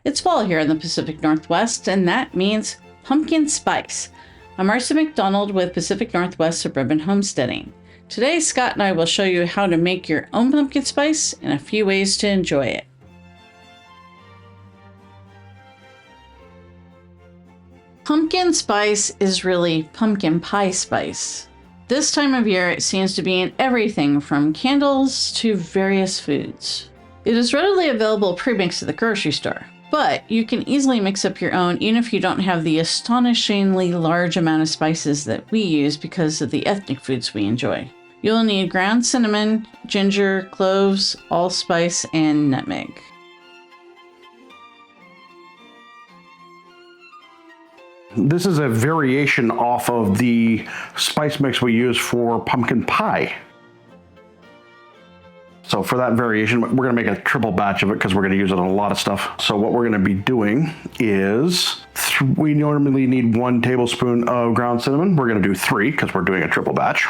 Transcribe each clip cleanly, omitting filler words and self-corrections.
It's fall here in the Pacific Northwest, and that means pumpkin spice. I'm Marcy McDonald with Pacific Northwest Suburban Homesteading. Today, Scott and I will show you how to make your own pumpkin spice and a few ways to enjoy it. Pumpkin spice is really pumpkin pie spice. This time of year, it seems to be in everything from candles to various foods. It is readily available pre-mixed at the grocery store, but you can easily mix up your own even if you don't have the astonishingly large amount of spices that we use because of the ethnic foods we enjoy. You'll need ground cinnamon, ginger, cloves, allspice, and nutmeg. This is a variation off of the spice mix we use for pumpkin pie. So for that variation, we're gonna make a triple batch of it because we're gonna use it on a lot of stuff. So what we're gonna be doing is, we normally need 1 tablespoon of ground cinnamon. We're gonna do 3 because we're doing a triple batch.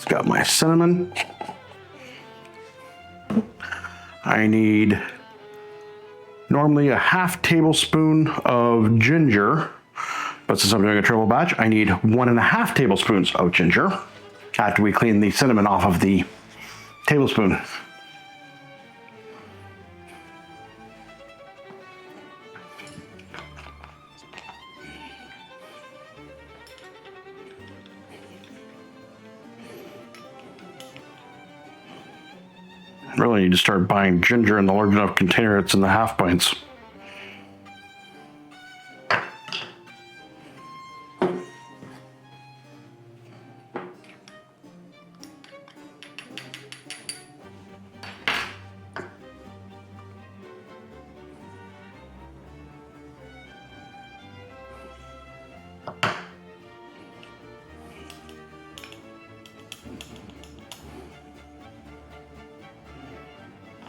Got my cinnamon. I need normally a half tablespoon of ginger, but since I'm doing a triple batch, I need 1.5 tablespoons of ginger after we clean the cinnamon off of the tablespoon. Really need to start buying ginger in the large enough container. It's in the half pints.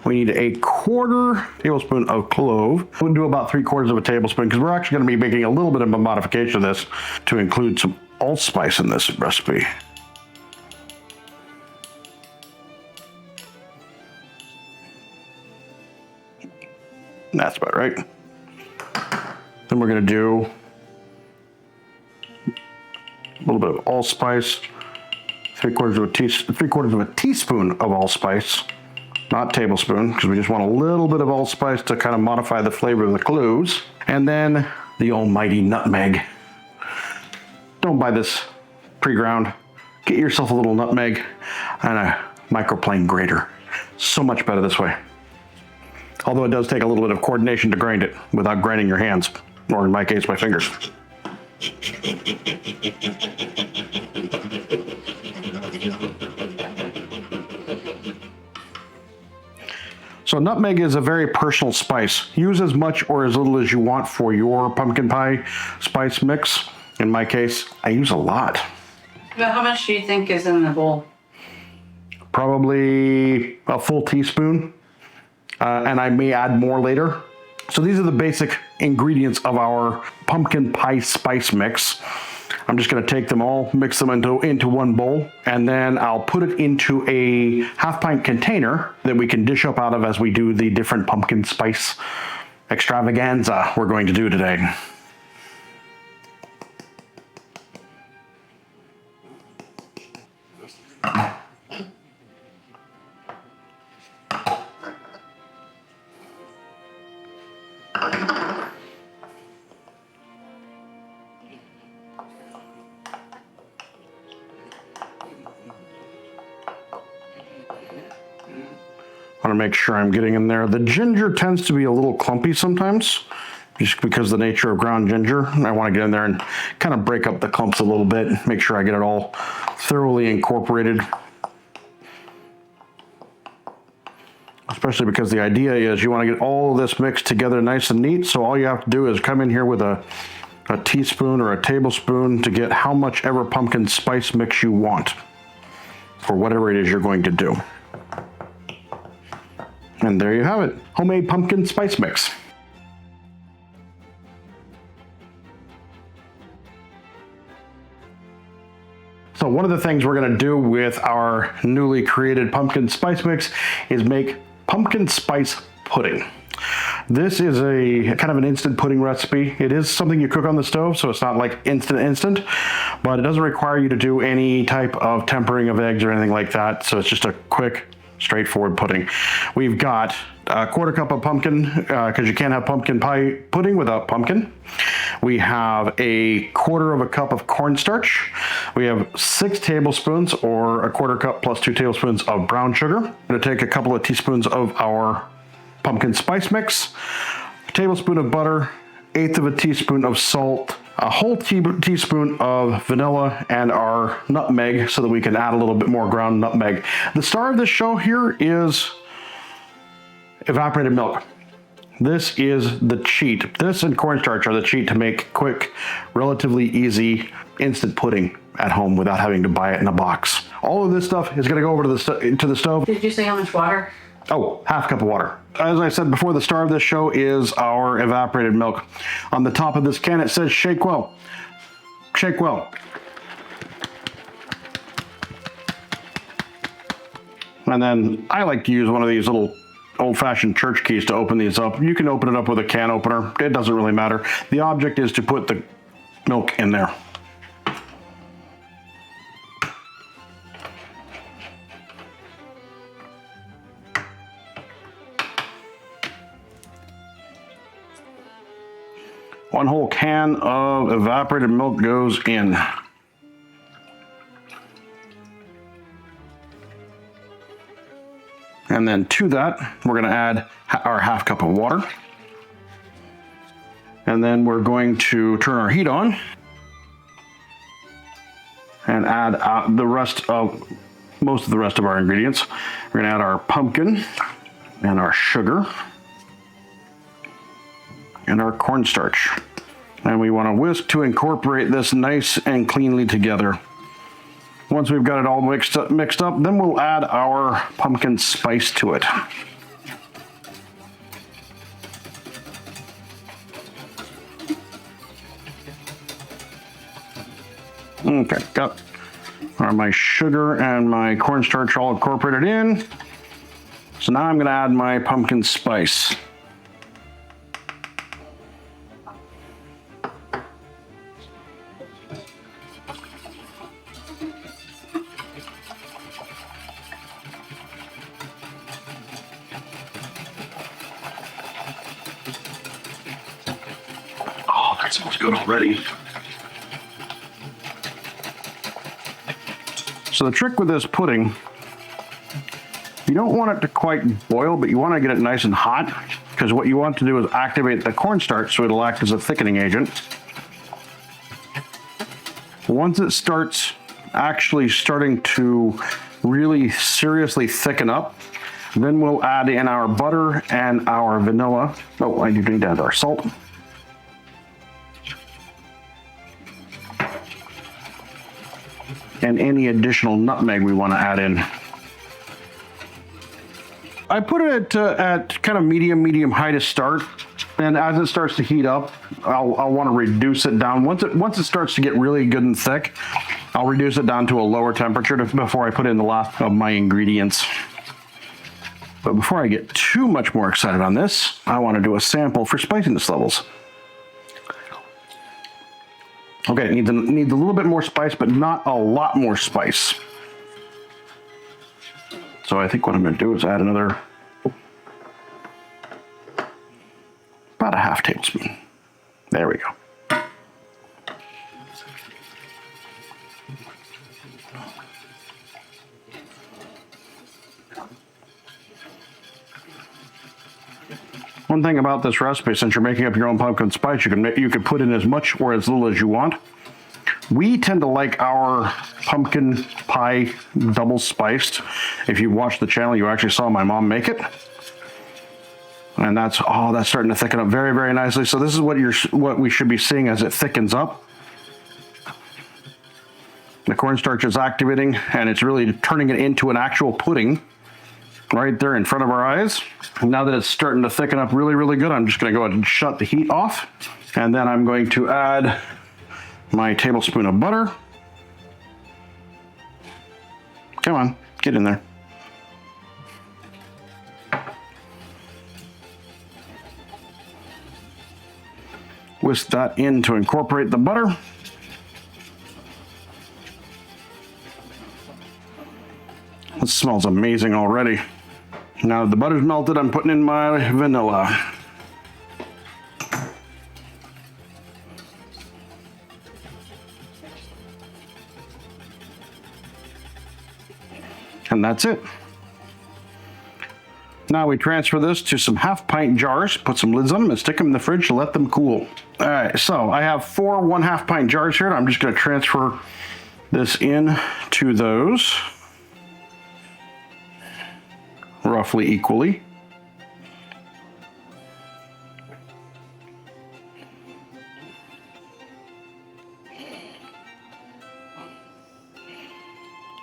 We need 1/4 tablespoon of clove. We'll do about 3/4 tablespoon because we're actually going to be making a little bit of a modification of this to include some allspice in this recipe. That's about right. Then we're going to do a little bit of allspice, 3/4 of a teaspoon of allspice. Not tablespoon, because we just want a little bit of allspice to kind of modify the flavor of the cloves. And then the almighty nutmeg. Don't buy this pre-ground. Get yourself a little nutmeg and a microplane grater. So much better this way. Although it does take a little bit of coordination to grind it without grinding your hands, or in my case, my fingers. So nutmeg is a very personal spice. Use as much or as little as you want for your pumpkin pie spice mix. In my case, I use a lot. But how much do you think is in the bowl? Probably a full teaspoon, and I may add more later. So these are the basic ingredients of our pumpkin pie spice mix. I'm just going to take them all, mix them into one bowl, and then I'll put it into a half-pint container that we can dish up out of as we do the different pumpkin spice extravaganza we're going to do today. I want to make sure I'm getting in there. The ginger tends to be a little clumpy sometimes, just because of the nature of ground ginger. I want to get in there and kind of break up the clumps a little bit, make sure I get it all thoroughly incorporated. Especially because the idea is you want to get all of this mixed together nice and neat, so all you have to do is come in here with a a teaspoon or a tablespoon to get how much ever pumpkin spice mix you want for whatever it is you're going to do. And there you have it, homemade pumpkin spice mix. So one of the things we're going to do with our newly created pumpkin spice mix is make pumpkin spice pudding. This is a kind of an instant pudding recipe. It is something you cook on the stove, so it's not like instant, but it doesn't require you to do any type of tempering of eggs or anything like that. So it's just a quick, straightforward pudding. We've got a quarter cup of pumpkin, because you can't have pumpkin pie pudding without pumpkin. We have a quarter of a cup of cornstarch. We have 6 tablespoons or a quarter cup plus 2 tablespoons of brown sugar. I'm going to take a couple of teaspoons of our pumpkin spice mix, a tablespoon of butter, 1/8 of a teaspoon of salt, a whole teaspoon of vanilla, and our nutmeg so that we can add a little bit more ground nutmeg. The star of this show here is evaporated milk. This is the cheat. This and cornstarch are the cheat to make quick, relatively easy, instant pudding at home without having to buy it in a box. All of this stuff is going to go over to the stove. Did you say how much water? Oh, half cup of water. As I said before, the star of this show is our evaporated milk. On the top of this can, it says shake well. Shake well. And then I like to use one of these little old-fashioned church keys to open these up. You can open it up with a can opener. It doesn't really matter. The object is to put the milk in there. One whole can of evaporated milk goes in. And then to that, we're going to add our half cup of water. And then we're going to turn our heat on and add most of the rest of our ingredients. We're going to add our pumpkin and our sugar and our cornstarch. And we want to whisk to incorporate this nice and cleanly together. Once we've got it all mixed up, then we'll add our pumpkin spice to it. Okay, got my sugar and my cornstarch all incorporated in. So now I'm going to add my pumpkin spice. That smells good already. So the trick with this pudding, you don't want it to quite boil, but you want to get it nice and hot, because what you want to do is activate the cornstarch so it'll act as a thickening agent. Once it starts starting to really seriously thicken up, then we'll add in our butter and our vanilla. Oh, I do need to add our salt. And any additional nutmeg we want to add in. I put it at kind of medium high to start, and as it starts to heat up, I'll want to reduce it down. Once it starts to get really good and thick, I'll reduce it down to a lower temperature before I put in the last of my ingredients. But before I get too much more excited on this, I want to do a sample for spiciness levels. Okay, it needs a little bit more spice, but not a lot more spice. So I think what I'm going to do is add another, about a half tablespoon. There we go. One thing about this recipe, since you're making up your own pumpkin spice, you can put in as much or as little as you want. We tend to like our pumpkin pie double spiced. If you watched the channel, you actually saw my mom make it. And that's starting to thicken up very, very nicely. So this is what we should be seeing as it thickens up. The cornstarch is activating, and it's really turning it into an actual pudding right there in front of our eyes. Now that it's starting to thicken up really, really good, I'm just going to go ahead and shut the heat off. And then I'm going to add my tablespoon of butter. Come on, get in there. Whisk that in to incorporate the butter. This smells amazing already. Now that the butter's melted, I'm putting in my vanilla. And that's it. Now we transfer this to some half-pint jars, put some lids on them, and stick them in the fridge to let them cool. All right, so I have 4 1/2-pint jars here. I'm just going to transfer this in to those roughly equally.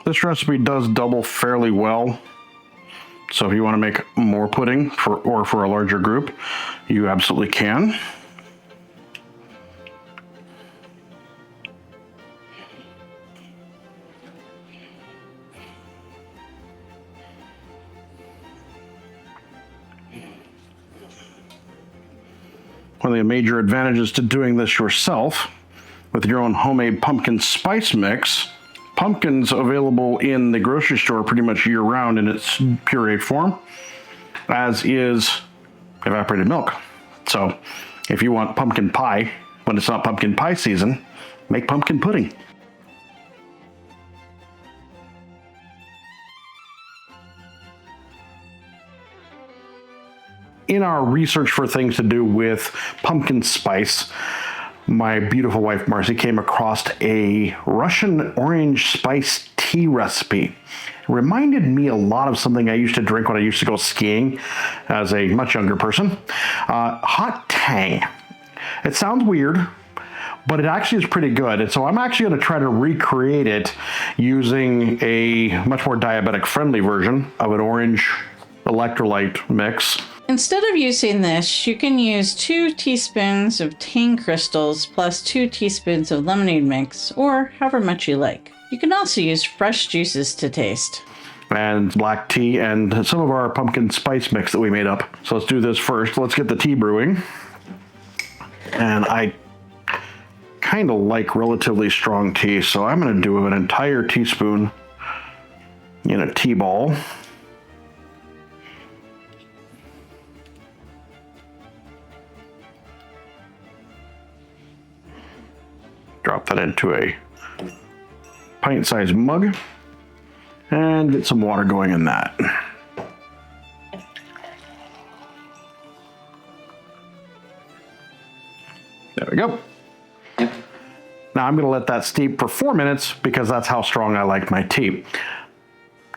This recipe does double fairly well. So if you want to make more pudding for a larger group, you absolutely can. One of the major advantages to doing this yourself with your own homemade pumpkin spice mix, pumpkin's available in the grocery store pretty much year-round in its puree form, as is evaporated milk. So if you want pumpkin pie when it's not pumpkin pie season, make pumpkin pudding. In our research for things to do with pumpkin spice, my beautiful wife Marcy came across a Russian orange spice tea recipe. It reminded me a lot of something I used to drink when I used to go skiing as a much younger person. Hot tang. It sounds weird, but it actually is pretty good. And so I'm actually going to try to recreate it using a much more diabetic friendly version of an orange electrolyte mix. Instead of using this, you can use 2 teaspoons of tang crystals plus 2 teaspoons of lemonade mix, or however much you like. You can also use fresh juices to taste. And black tea and some of our pumpkin spice mix that we made up. So let's do this first. Let's get the tea brewing. And I kind of like relatively strong tea, so I'm going to do an entire teaspoon in a tea ball. Drop that into a pint-sized mug and get some water going in that. There we go. Now I'm going to let that steep for 4 minutes because that's how strong I like my tea.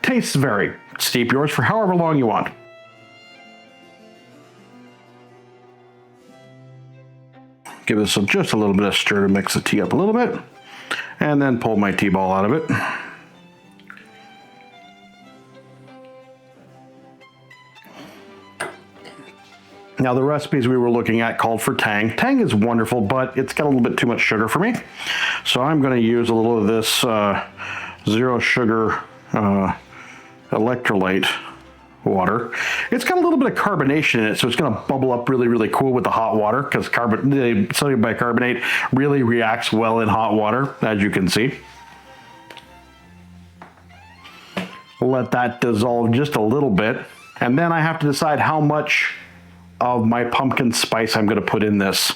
Tastes vary. Steep yours for however long you want. Give this just a little bit of stir to mix the tea up a little bit, and then pull my tea ball out of it. Now the recipes we were looking at called for tang. Tang is wonderful, but it's got a little bit too much sugar for me. So I'm going to use a little of this zero sugar electrolyte water. It's got a little bit of carbonation in it, so it's going to bubble up really, really cool with the hot water because sodium bicarbonate really reacts well in hot water, as you can see. Let that dissolve just a little bit, and then I have to decide how much of my pumpkin spice I'm going to put in this.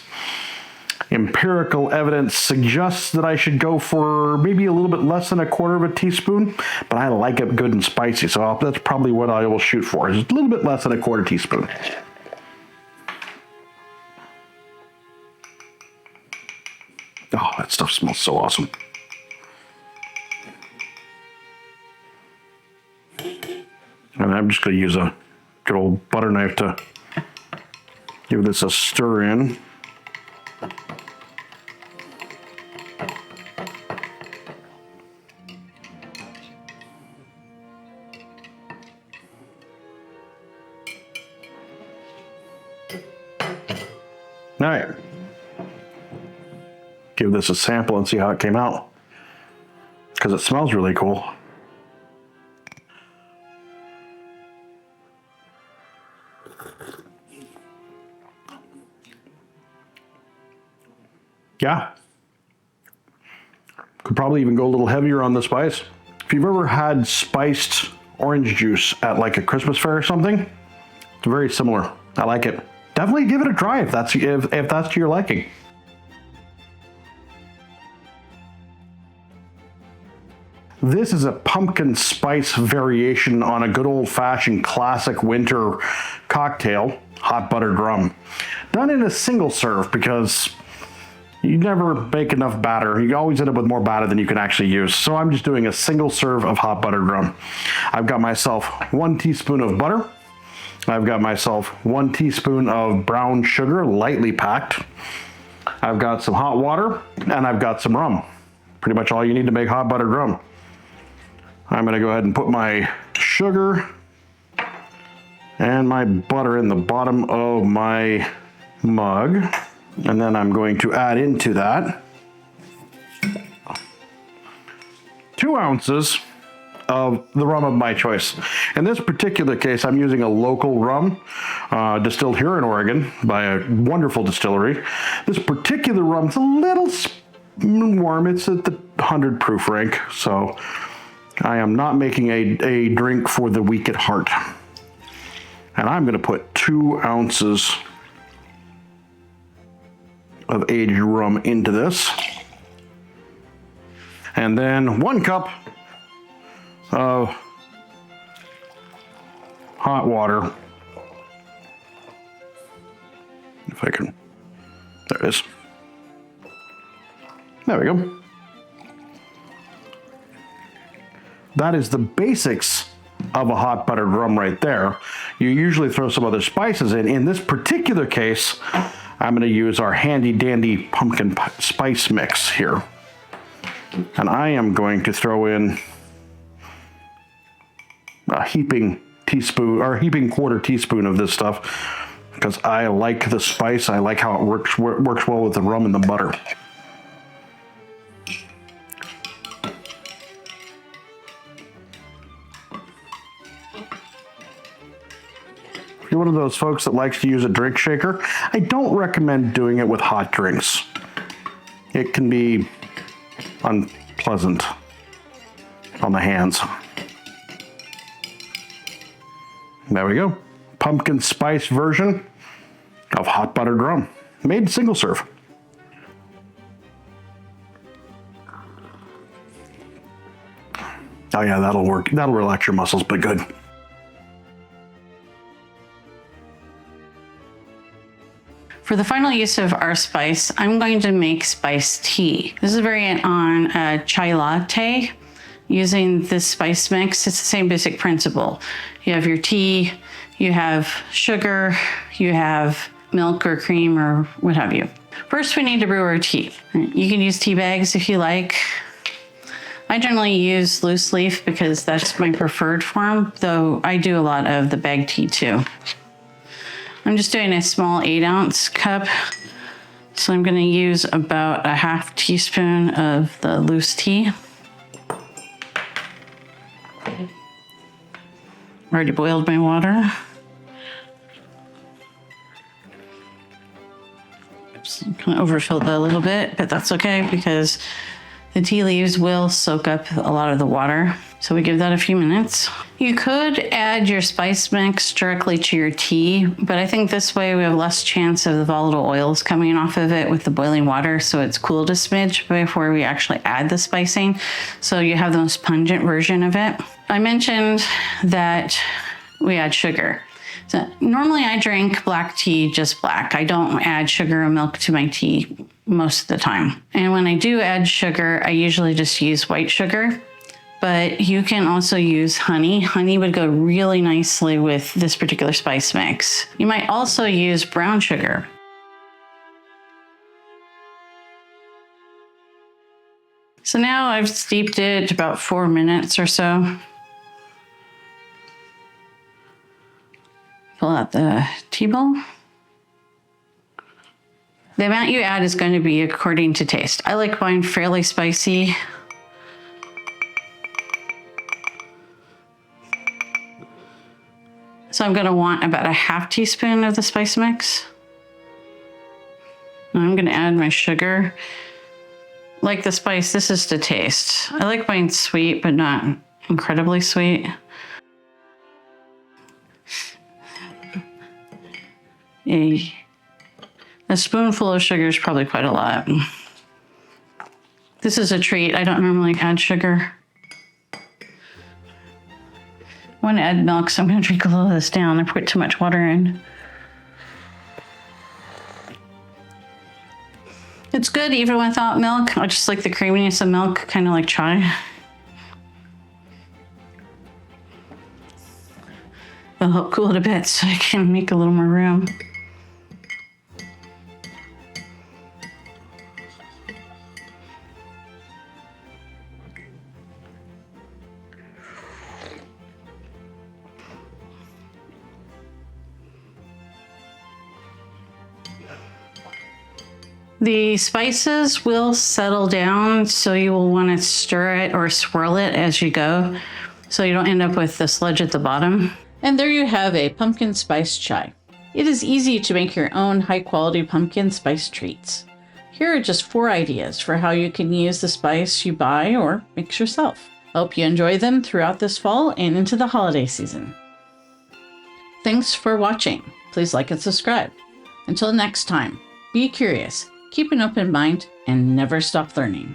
Empirical evidence suggests that I should go for maybe a little bit less than 1/4 of a teaspoon, but I like it good and spicy, so that's probably what I will shoot for, is a little bit less than 1/4 teaspoon. Oh, that stuff smells so awesome. And I'm just going to use a good old butter knife to Give this a stir in. All right. Give this a sample and see how it came out, because it smells really cool. Yeah. Could probably even go a little heavier on the spice. If you've ever had spiced orange juice at like a Christmas fair or something, it's very similar. I like it. Definitely give it a try if that's to your liking. This is a pumpkin spice variation on a good old-fashioned classic winter cocktail, hot buttered rum. Done in a single serve because you never make enough batter. You always end up with more batter than you can actually use. So I'm just doing a single serve of hot buttered rum. I've got myself 1 teaspoon of butter. I've got myself 1 teaspoon of brown sugar, lightly packed. I've got some hot water, and I've got some rum. Pretty much all you need to make hot buttered rum. I'm gonna go ahead and put my sugar and my butter in the bottom of my mug. And then I'm going to add into that 2 ounces of the rum of my choice. In this particular case, I'm using a local rum distilled here in Oregon by a wonderful distillery. This particular rum is a little warm. It's at the 100 proof rank, so I am not making a drink for the weak at heart. And I'm going to put 2 ounces of aged rum into this. And then 1 cup of hot water. If I can, there it is. There we go. That is the basics of a hot buttered rum right there. You usually throw some other spices in. In this particular case, I'm going to use our handy dandy pumpkin spice mix here. And I am going to throw in a heaping quarter teaspoon of this stuff because I like the spice. I like how it works well with the rum and the butter. If you're one of those folks that likes to use a drink shaker, I don't recommend doing it with hot drinks. It can be unpleasant on the hands. There we go. Pumpkin spice version of hot buttered rum. Made single serve. Oh yeah, that'll work. That'll relax your muscles, but good. For the final use of our spice, I'm going to make spiced tea. This is a variant on a chai latte. Using this spice mix, it's the same basic principle. You have your tea, you have sugar, you have milk or cream or what have you. First, we need to brew our tea. You can use tea bags if you like. I generally use loose leaf because that's my preferred form, though I do a lot of the bag tea too. I'm just doing a small 8-ounce cup. So I'm gonna use about a ½ teaspoon of the loose tea. Already boiled my water. Oops, kind of overfilled that a little bit, but that's okay because the tea leaves will soak up a lot of the water. So we give that a few minutes. You could add your spice mix directly to your tea, but I think this way we have less chance of the volatile oils coming off of it with the boiling water, so it's cooled a smidge before we actually add the spicing. So you have the most pungent version of it. I mentioned that we add sugar. So normally I drink black tea, just black. I don't add sugar or milk to my tea most of the time. And when I do add sugar, I usually just use white sugar. but you can also use honey. Honey would go really nicely with this particular spice mix. You might also use brown sugar. So now I've steeped it about 4 minutes or so. Pull out the tea bowl. The amount you add is going to be according to taste. I like mine fairly spicy. So I'm going to want about a ½ teaspoon of the spice mix. And I'm going to add my sugar. Like the spice, this is to taste. I like mine sweet, but not incredibly sweet. A spoonful of sugar is probably quite a lot. This is a treat. I don't normally add sugar. I want to add milk, so I'm going to drink a little of this down. I put too much water in. It's good even without milk. I just like the creaminess of milk, kind of like chai. It'll help cool it a bit so I can make a little more room. The spices will settle down, so you will want to stir it or swirl it as you go, so you don't end up with the sludge at the bottom. And there you have a pumpkin spice chai. It is easy to make your own high-quality pumpkin spice treats. Here are just 4 ideas for how you can use the spice you buy or mix yourself. Hope you enjoy them throughout this fall and into the holiday season. Thanks for watching. Please like and subscribe. Until next time, be curious, keep an open mind, and never stop learning.